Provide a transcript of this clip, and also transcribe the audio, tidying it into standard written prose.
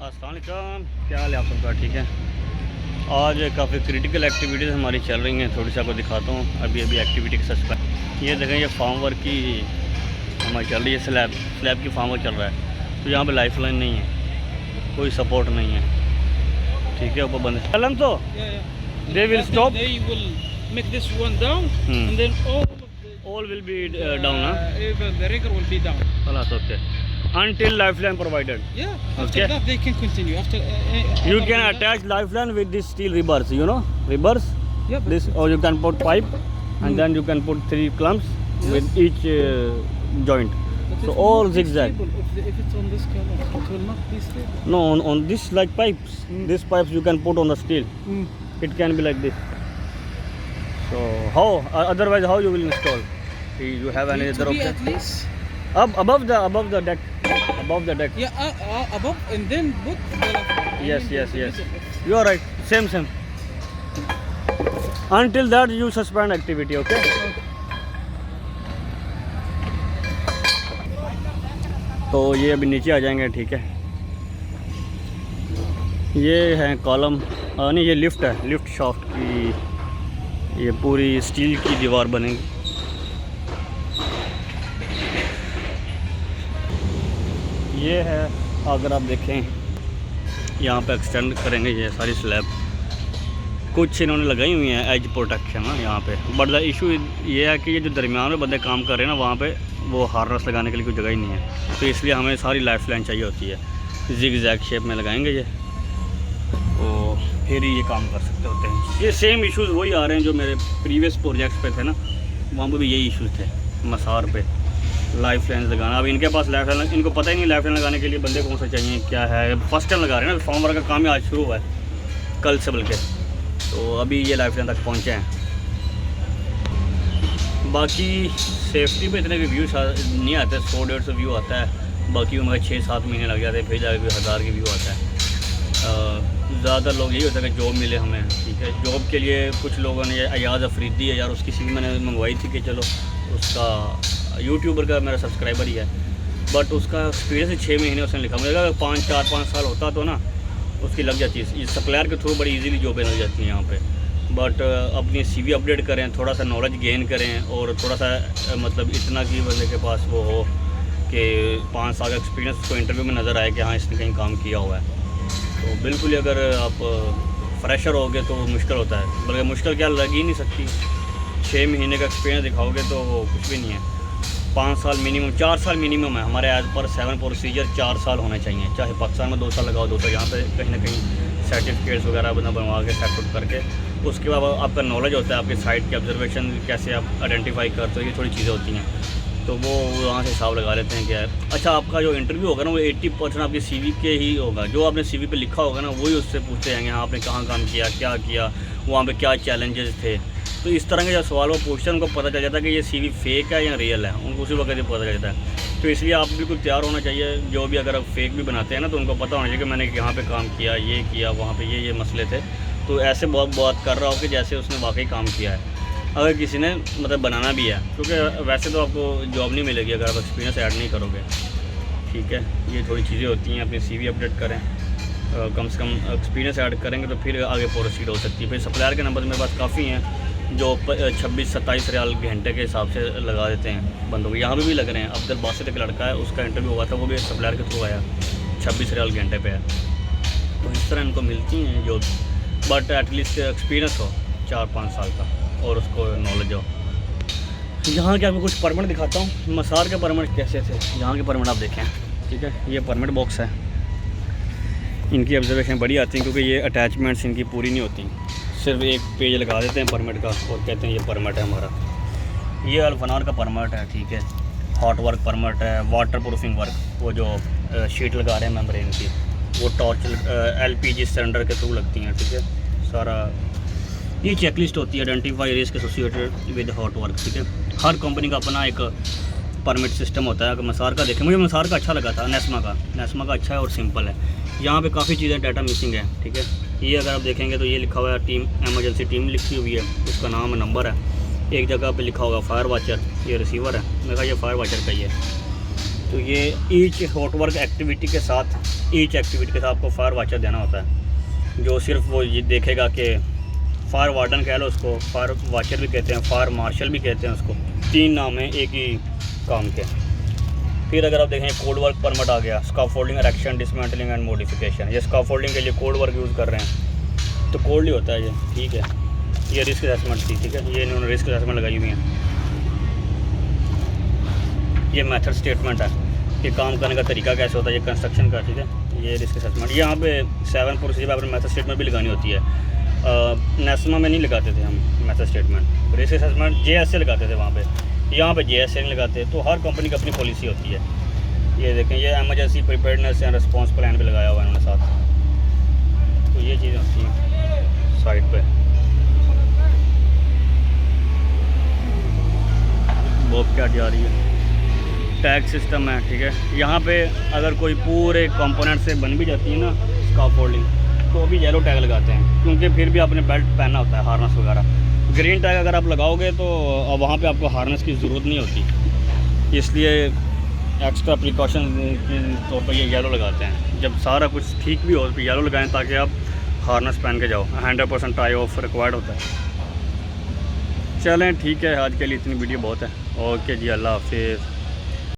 अस्सलाम वालेकुम, क्या हाल है आप सबका? ठीक है। आज काफ़ी क्रिटिकल एक्टिविटीज़ हमारी चल रही हैं, थोड़ी सी आपको दिखाता हूँ। अभी एक्टिविटी के सस्पेंड ये देखें, ये फार्म वर्क की हमारी चल रही है। स्लैब की फार्म वर्क चल रहा है। तो यहाँ पे लाइफ लाइन नहीं है, कोई सपोर्ट नहीं है, ठीक है। ऊपर बंद चलन तो they will stop, They will make this one down, and then all will be down, even the rigger will be down. खलास, okay, until lifeline provided. Yeah. After Okay. that, they can continue. After You after can that- attach lifeline with this steel rebars, you know, rebars. Yeah, but This, or you can put pipe, and then you can put 3 clamps with each joint. but it So will all not be zigzag. stable. If it's on this color, it will not be stable. No, on this like pipes. These pipes you can put on the steel. It can be like this. So how? Otherwise, how you will install? You have any Need to other be option? at least. Above the deck, above the deck. Yeah, above, and then put the Yes, and then yes, the yes. middle. You are right. Same. Until that you suspend activity, okay? तो ये अभी नीचे आ जाएंगे, ठीक है। ये है column, नहीं ये लिफ्ट है, लिफ्ट शाफ्ट की। ये पूरी स्टील की दीवार बनेगी। ये है, अगर आप देखें यहाँ पे एक्सटेंड करेंगे ये सारी स्लैब। कुछ इन्होंने लगाई हुई हैं एज प्रोटेक्शन ना यहाँ पे। बट द इशू ये है कि ये जो दरमियान में बंदे काम कर रहे हैं ना, वहाँ पे वो हार्नेस लगाने के लिए कोई जगह ही नहीं है। तो इसलिए हमें सारी लाइफ लाइन चाहिए होती है। जिग जैग शेप में लगाएंगे ये, तो फिर ही ये काम कर सकते होते हैं। ये सेम इश्यूज़ वही आ रहे हैं जो मेरे प्रीवियस प्रोजेक्ट्स पे थे ना, वहाँ पर भी यही इशूज़ थे। मसार पे लाइफ लाइन लगाना, अब इनके पास लाइफ लाइन, इनको पता ही नहीं लाइफ लाइन लगाने के लिए बंदे कौन से चाहिए, क्या है। फर्स्ट टाइम लगा रहे हैं ना, फॉर्म वर्क का काम ही आज शुरू हुआ है, कल से बल्कि। तो अभी ये लाइफ लाइन तक पहुँचे हैं। बाकी सेफ्टी पे इतने व्यू नहीं आते, 100-150 व्यू आता है। बाकी में 6-7 महीने लग जाते हैं, फिर जाकर 1000 के व्यू आता है। ज़्यादा लोग यही होता है कि जॉब मिले हमें, ठीक है। जॉब के लिए कुछ लोगों ने, अयाज़ अफरीदी है यार, उसकी सीवी मैंने मंगवाई थी कि चलो, उसका यूट्यूबर का मेरा सब्सक्राइबर ही है, बट उसका एक्सपीरियंस 6 महीने उसने लिखा। मुझे लगा 4-5 साल होता तो ना उसकी लग जाती है। सप्लायर के थ्रू बड़ी इजीली जॉबें लग जाती हैं यहाँ पे। बट अपनी सीवी अपडेट करें, थोड़ा सा नॉलेज गेन करें, और थोड़ा सा मतलब इतना कि बंदे के पास वो हो कि 5 साल का एक्सपीरियंस उसको इंटरव्यू में नज़र आए कि हाँ इसने कहीं काम किया हुआ है। तो बिल्कुल ही अगर आप फ्रेशर होगे तो मुश्किल होता है, बल्कि मुश्किल क्या लग ही नहीं सकती। 6 महीने का एक्सपीरियंस दिखाओगे तो वो कुछ भी नहीं है। 5 साल मिनिमम, 4 साल मिनिमम है हमारे एज पर 7 प्रोसीजर। 4 साल होने चाहिए, चाहे पाकिस्तान में 2 साल लगाओ, 2 साल यहाँ पे कहीं ना कहीं सर्टिफिकेट्स वगैरह बनवा के सेट आउट करके, उसके बाद आपका नॉलेज होता है, आपकी साइट की ऑब्जर्वेशन कैसे आप आइडेंटिफाई करते हो, ये थोड़ी चीज़ें होती हैं। तो वो वहाँ से हिसाब लगा लेते हैं कि यार अच्छा आपका जो इंटरव्यू होगा ना, वो 80% आपकी सीवी के ही होगा। जो आपने सीवी पे लिखा होगा ना, वही उससे पूछते जाएंगे, हाँ आपने कहाँ काम किया, क्या किया, वहाँ पे क्या चैलेंजेस थे। तो इस तरह के जब सवाल वो पूछते हैं, उनको पता चल जाता है कि ये सीवी फेक है या रियल है, उनको उसी वक्त ही पता चल जाता है। तो इसलिए आप बिल्कुल तैयार होना चाहिए। जो भी अगर आप फेक भी बनाते हैं ना, तो उनको पता होना चाहिए कि मैंने यहाँ पे काम किया, ये किया, वहाँ पे ये मसले थे। तो ऐसे बहुत बात कर रहा हो कि जैसे उसने वाकई काम किया है, अगर किसी ने मतलब बनाना भी है, क्योंकि वैसे तो आपको जॉब नहीं मिलेगी अगर आप एक्सपीरियंस ऐड नहीं करोगे, ठीक है। ये थोड़ी चीज़ें होती हैं, अपनी सीवी अपडेट करें, कम से कम एक्सपीरियंस ऐड करेंगे तो फिर आगे प्रोसीड हो सकती है। फिर सप्लायर के नंबर मेरे पास काफ़ी हैं जो 26-27 रियाल घंटे के हिसाब से लगा देते हैं बंदों को। यहाँ भी लग रहे हैं। अब्दुल बासित एक लड़का है, उसका इंटरव्यू हुआ था, वो भी सप्लायर के थ्रू आया, 26 रियाल घंटे पे है। तो इस तरह इनको मिलती हैं जॉब, बट एटलीस्ट एक्सपीरियंस हो 4-5 साल का, और उसको नॉलेज हो। यहाँ के आपको कुछ परमिट दिखाता हूँ। मसार के परमिट कैसे थे, यहाँ के परमिट आप देखें, ठीक है। ये परमिट बॉक्स है, इनकी ऑब्जर्वेशन बड़ी आती है क्योंकि ये अटैचमेंट्स इनकी पूरी नहीं होती। सिर्फ एक पेज लगा देते हैं परमिट का और कहते हैं ये परमिट है हमारा। ये अल्फनार का परमिट है, ठीक है। हॉट वर्क परमिट है, वाटर प्रूफिंग वर्क, वो जो शीट लगा रहे हैं मेम्ब्रेन की, वो टॉर्च LPG सिलेंडर के थ्रू लगती हैं, ठीक है। सारा ये चेकलिस्ट होती है, identify risk associated with hot work, ठीक है। हर कंपनी का अपना एक परमिट सिस्टम होता है। अगर मसार का देखें, मुझे मसार का अच्छा लगा था, नेस्मा का अच्छा है और सिंपल है। यहाँ पे काफ़ी चीज़ें डाटा मिसिंग है, ठीक है। ये अगर आप देखेंगे तो ये लिखा हुआ है टीम, एमरजेंसी टीम लिखी हुई है, उसका नाम नंबर है। एक जगह पे लिखा होगा फायर वाचर, ये रिसीवर है, मेरा ये फायर वाचर का ही है। तो ये ईच हॉट वर्क एक्टिविटी के साथ आपको फायर वाचर देना होता है, जो सिर्फ वो ये देखेगा कि फायर वार्डन कह लो उसको, फायर वाचर भी कहते हैं, फायर मार्शल भी कहते हैं उसको, 3 नाम है एक ही काम के। फिर अगर आप देखें कोड वर्क परमिट आ गया, scaffolding, erection, dismantling and modification. ये स्काफोल्डिंग के लिए कोड वर्क यूज़ कर रहे हैं तो कोड ही होता है ये, ठीक है। ये रिस्क असेसमेंट थी, ठीक है, ये इन्होंने रिस्क असेसमेंट लगाई हुई है। ये मेथड स्टेटमेंट है कि काम करने का तरीका कैसे होता है, ये कंस्ट्रक्शन का, ठीक है। ये रिस्क असेसमेंट, यहाँ पे 7 प्रोसीजर पर मेथड स्टेटमेंट भी लगानी होती है। नेस्मा में नहीं लगाते थे हम method statement, risk assessment JS से लगाते थे वहाँ पे, यहाँ पे JS से नहीं लगाते। तो हर कंपनी की अपनी पॉलिसी होती है। ये देखें, ये emergency preparedness and response plan भी लगाया हुआ है उन्होंने साथ। तो ये चीज़ें होती हैं साइड पे। बॉब क्या जा रही है, टैग सिस्टम है, ठीक है। यहाँ पे अगर कोई पूरे कंपोनेंट से बन भी जाती है ना स्काफोल्डिंग, तो भी येलो टैग लगाते हैं, क्योंकि फिर भी आपने बेल्ट पहनना होता है, हार्नेस वगैरह। ग्रीन टैग अगर आप लगाओगे तो वहाँ पे आपको हार्नेस की ज़रूरत नहीं होती, इसलिए एक्स्ट्रा प्रिकॉशन के तौर पर ये येलो लगाते हैं। जब सारा कुछ ठीक भी हो तो येलो लगाएं ताकि आप हार्नेस पहन के जाओ। 100% टाई ऑफ रिक्वायर्ड होता है। चलें ठीक है, आज के लिए इतनी वीडियो बहुत है। ओके जी, अल्लाह हाफिज़।